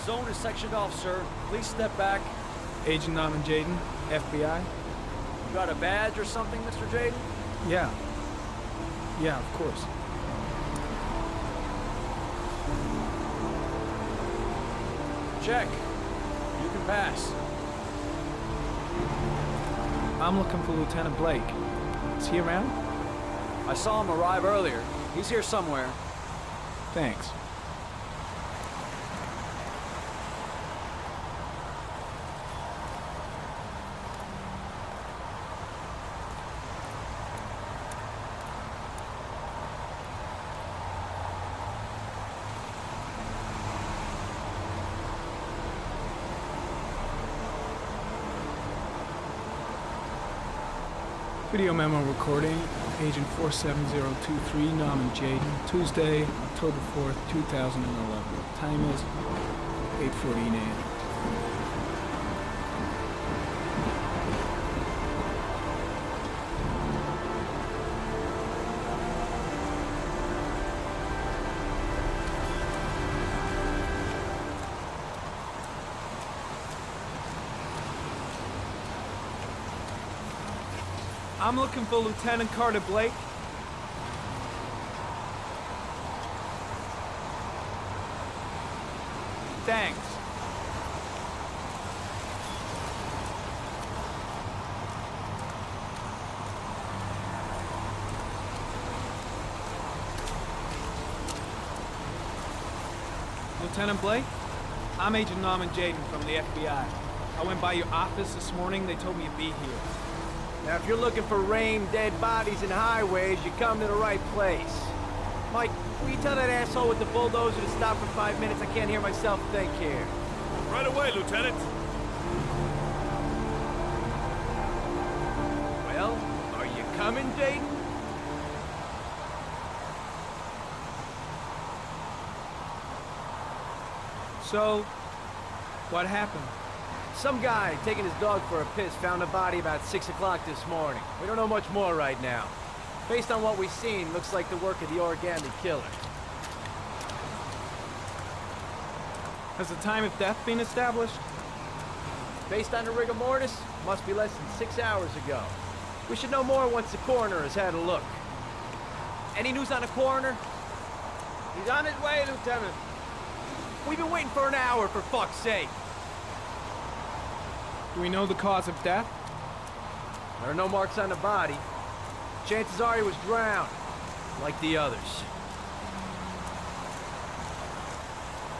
zone is sectioned off, sir. Please step back. Agent Norman Jaden, FBI? You got a badge or something, Mr. Jaden? Yeah. Yeah, of course. Check. You can pass. I'm looking for Lieutenant Blake. Is he around? I saw him arrive earlier. He's here somewhere. Thanks. Video memo recording, Agent 47023, Norman Jaden, Tuesday, October 4th, 2011. Time is 8:14 a.m. I'm looking for Lieutenant Carter Blake. Thanks. Lieutenant Blake? I'm Agent Norman Jaden from the FBI. I went by your office this morning. They told me you'd be here. Now, if you're looking for rain, dead bodies, and highways, you come to the right place. Mike, will you tell that asshole with the bulldozer to stop for 5 minutes? I can't hear myself think here. Right away, Lieutenant. Well, are you coming, Jaden? So, what happened? Some guy taking his dog for a piss found a body about 6 o'clock this morning. We don't know much more right now. Based on what we've seen, looks like the work of the origami killer. Has the time of death been established? Based on the rigor mortis, must be less than 6 hours ago. We should know more once the coroner has had a look. Any news on the coroner? He's on his way, Lieutenant. We've been waiting for an hour, for fuck's sake. Do we know the cause of death? There are no marks on the body. Chances are he was drowned, like the others.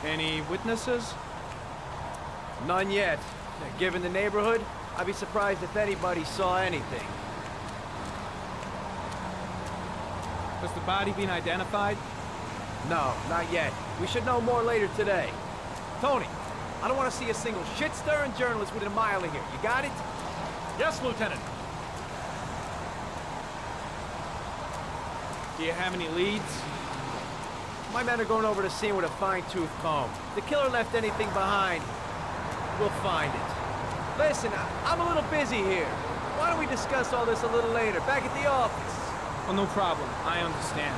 Any witnesses? None yet. Given the neighborhood, I'd be surprised if anybody saw anything. Has the body been identified? No, not yet. We should know more later today. Tony, I don't want to see a single shit-stirring journalist within a mile of here. You got it? Yes, Lieutenant. Do you have any leads? My men are going over the scene with a fine-tooth comb. If the killer left anything behind, we'll find it. Listen, I'm a little busy here. Why don't we discuss all this a little later, back at the office? Well, no problem. I understand.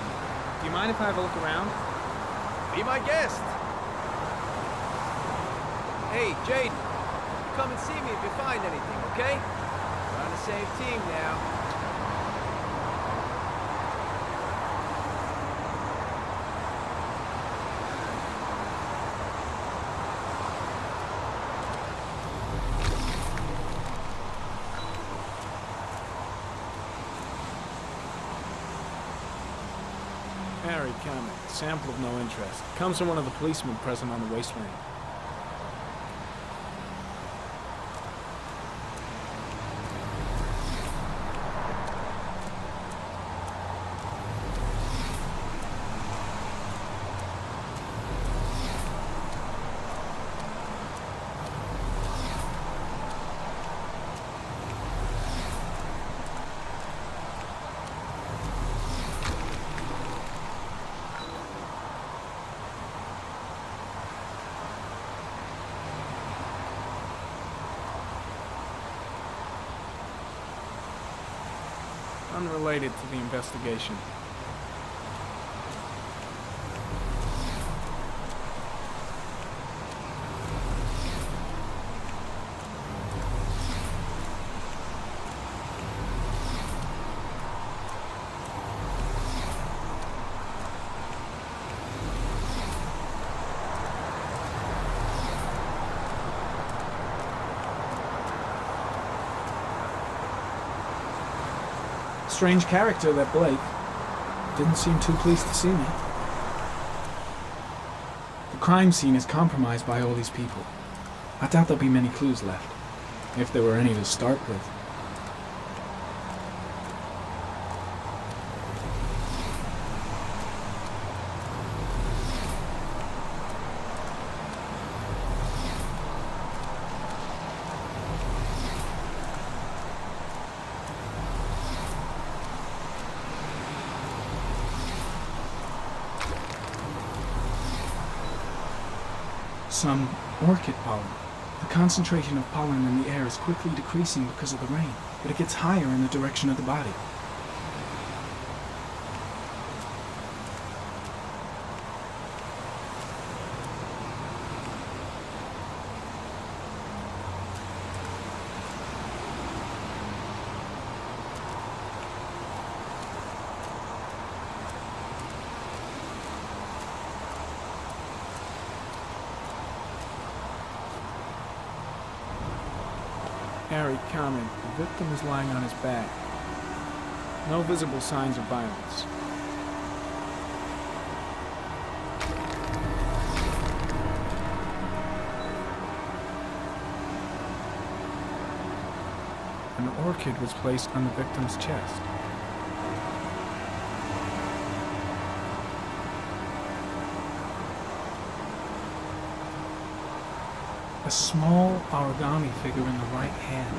Do you mind if I have a look around? Be my guest. Hey, Jaden, come and see me if you find anything, okay? We're on the same team now. Harry comment. Sample of no interest. Comes from one of the policemen present on the wasteland. Unrelated to the investigation. Strange character, that Blake. Didn't seem too pleased to see me. The crime scene is compromised by all these people. I doubt there'll be many clues left, if there were any to start with. Some orchid pollen. The concentration of pollen in the air is quickly decreasing because of the rain, but it gets higher in the direction of the body. Harry comment. The victim is lying on his back. No visible signs of violence. An orchid was placed on the victim's chest. A small origami figure in the right hand.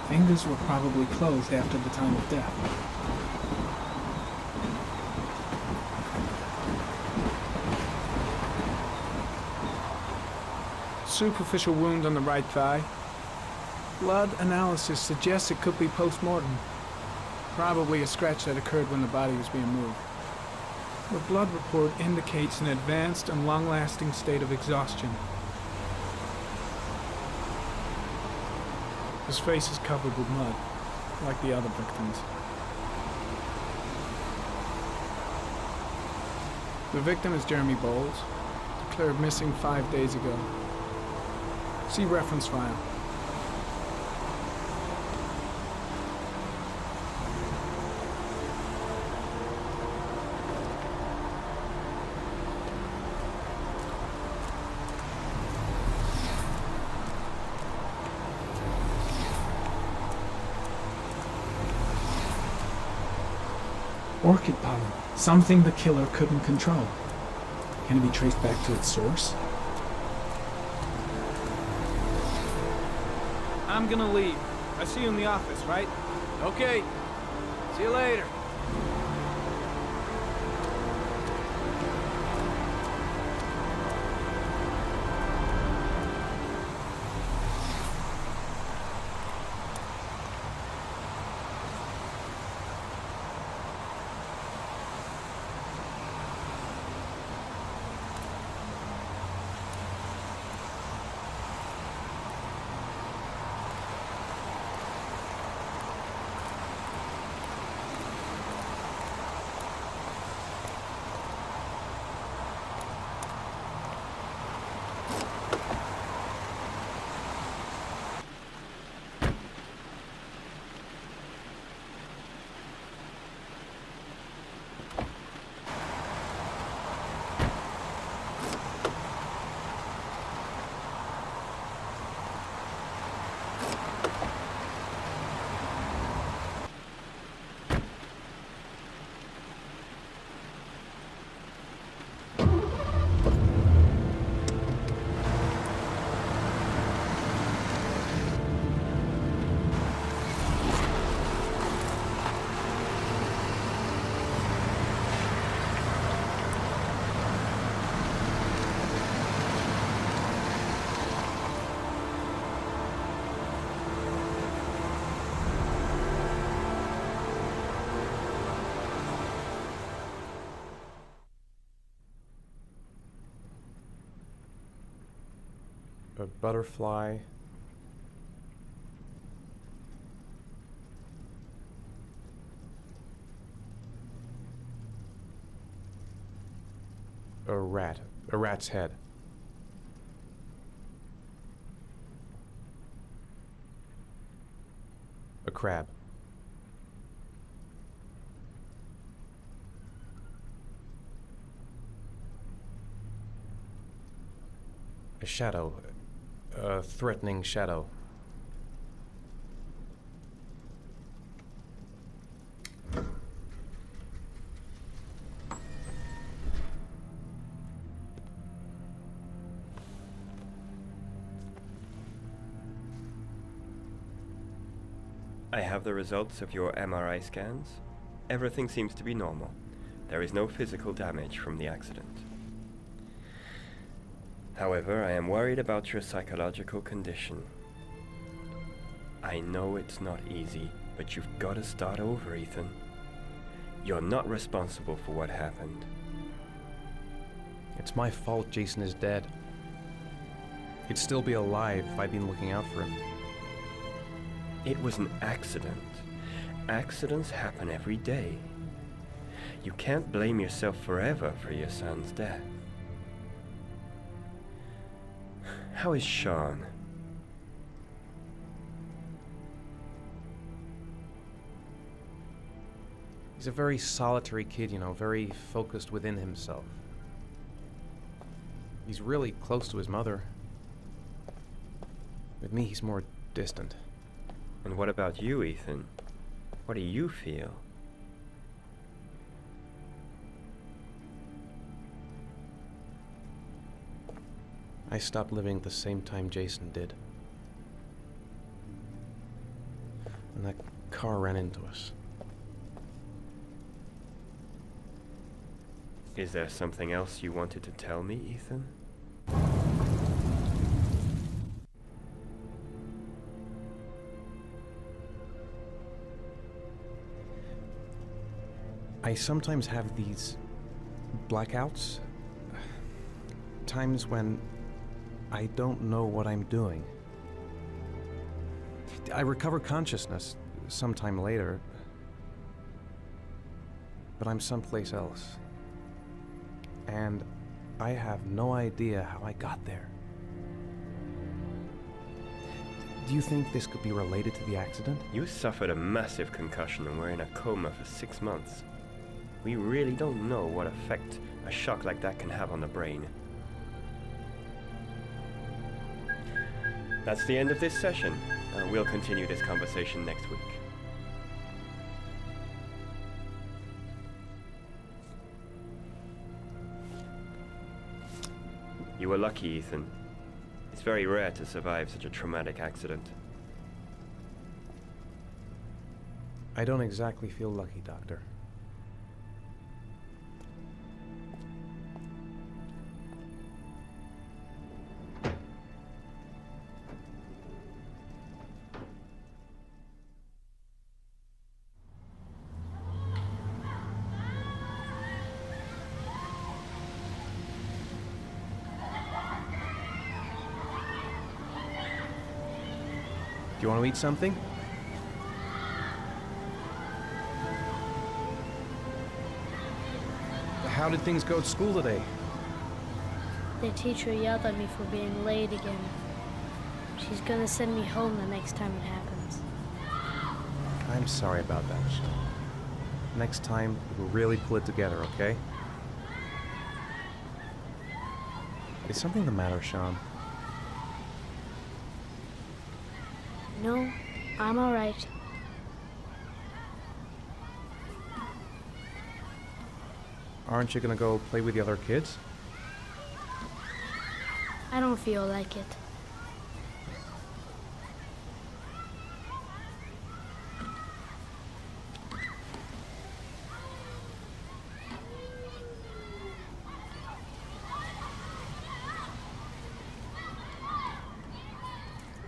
Fingers were probably closed after the time of death. Superficial wound on the right thigh. Blood analysis suggests it could be post-mortem. Probably a scratch that occurred when the body was being moved. The blood report indicates an advanced and long-lasting state of exhaustion. His face is covered with mud, like the other victims. The victim is Jeremy Bowles, declared missing 5 days ago. See reference file. Orchid pollen, something the killer couldn't control. Can it be traced back to its source? I'm gonna leave. I see you in the office, right? Okay. See you later. A butterfly. A rat. A rat's head. A crab. shadow. A threatening shadow. I have the results of your MRI scans. Everything seems to be normal. There is no physical damage from the accident. However, I am worried about your psychological condition. I know it's not easy, but you've got to start over, Ethan. You're not responsible for what happened. It's my fault Jason is dead. He'd still be alive if I'd been looking out for him. It was an accident. Accidents happen every day. You can't blame yourself forever for your son's death. How is Sean? He's a very solitary kid, you know, very focused within himself. He's really close to his mother. With me, he's more distant. And what about you, Ethan? What do you feel? I stopped living at the same time Jason did. And that car ran into us. Is there something else you wanted to tell me, Ethan? I sometimes have these blackouts. Times when I don't know what I'm doing. I recover consciousness sometime later, but I'm someplace else. And I have no idea how I got there. Do you think this could be related to the accident? You suffered a massive concussion and were in a coma for 6 months. We really don't know what effect a shock like that can have on the brain. That's the end of this session. We'll continue this conversation next week. You were lucky, Ethan. It's very rare to survive such a traumatic accident. I don't exactly feel lucky, Doctor. Do you want to eat something? How did things go at school today? The teacher yelled at me for being late again. She's gonna send me home the next time it happens. I'm sorry about that, Sean. Next time, we'll really pull it together, okay? Is something the matter, Sean? No, I'm all right. Aren't you gonna go play with the other kids? I don't feel like it.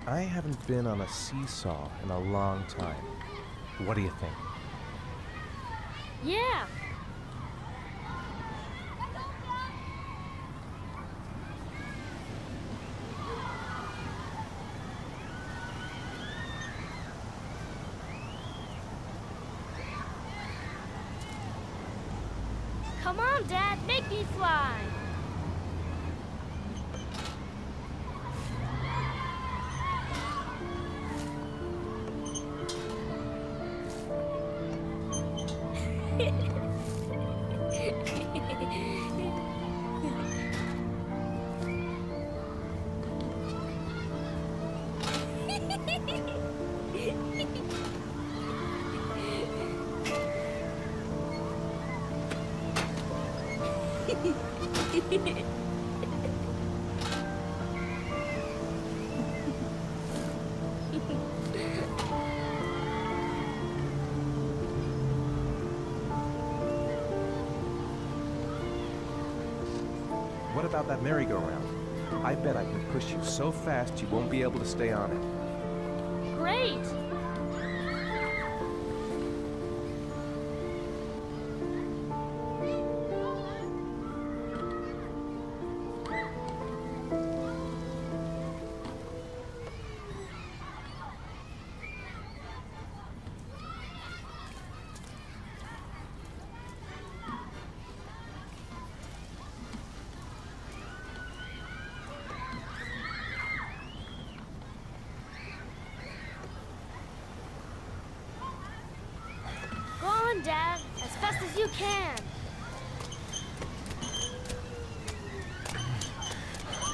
I haven't been on a seesaw in a long time. What do you think? Yeah! Come on, Dad, make me fly! What about that merry-go-round? I bet I can push you so fast you won't be able to stay on it. Great! Go on, Dad, as fast as you can.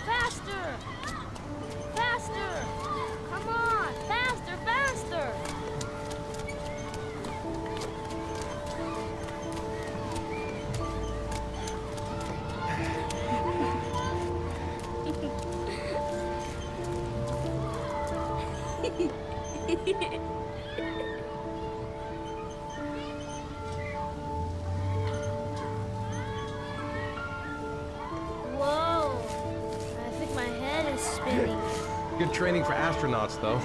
Faster! Faster! Come on, faster, faster! Whoa! I think my head is spinning. Good training for astronauts, though.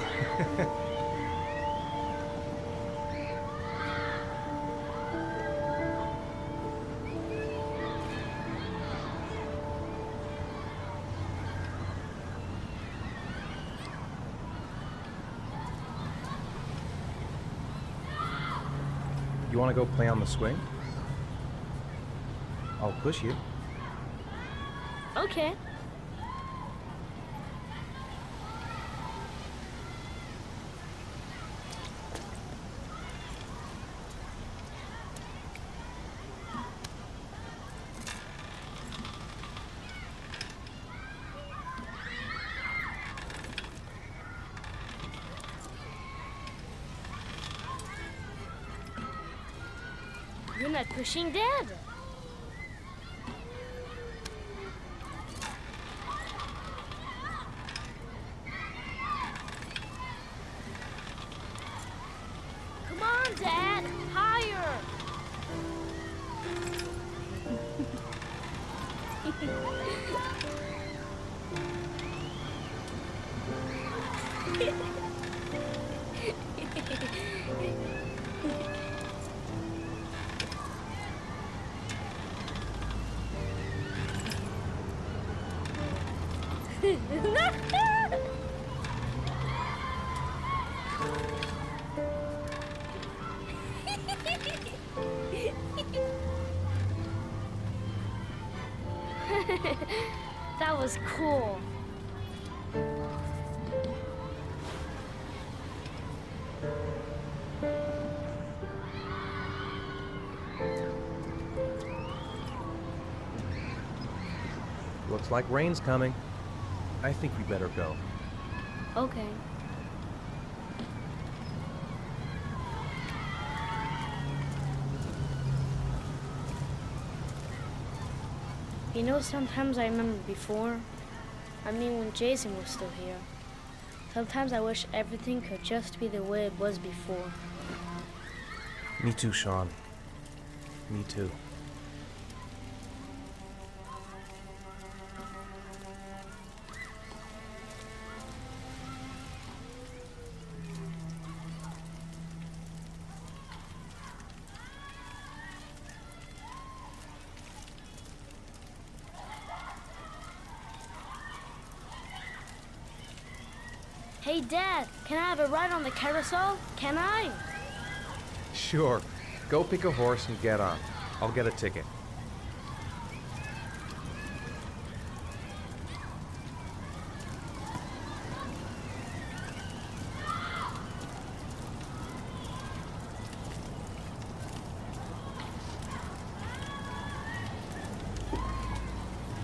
You want to go play on the swing? I'll push you. Okay. You're not pushing Dad. Come on, Dad, higher. That was cool. Looks like rain's coming. I think we better go. Okay. You know, sometimes I remember before. I mean, when Jason was still here. Sometimes I wish everything could just be the way it was before. Me too, Sean. Me too. Hey, Dad, can I have a ride on the carousel? Can I? Sure. Go pick a horse and get on. I'll get a ticket.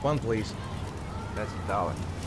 One, please. That's $1.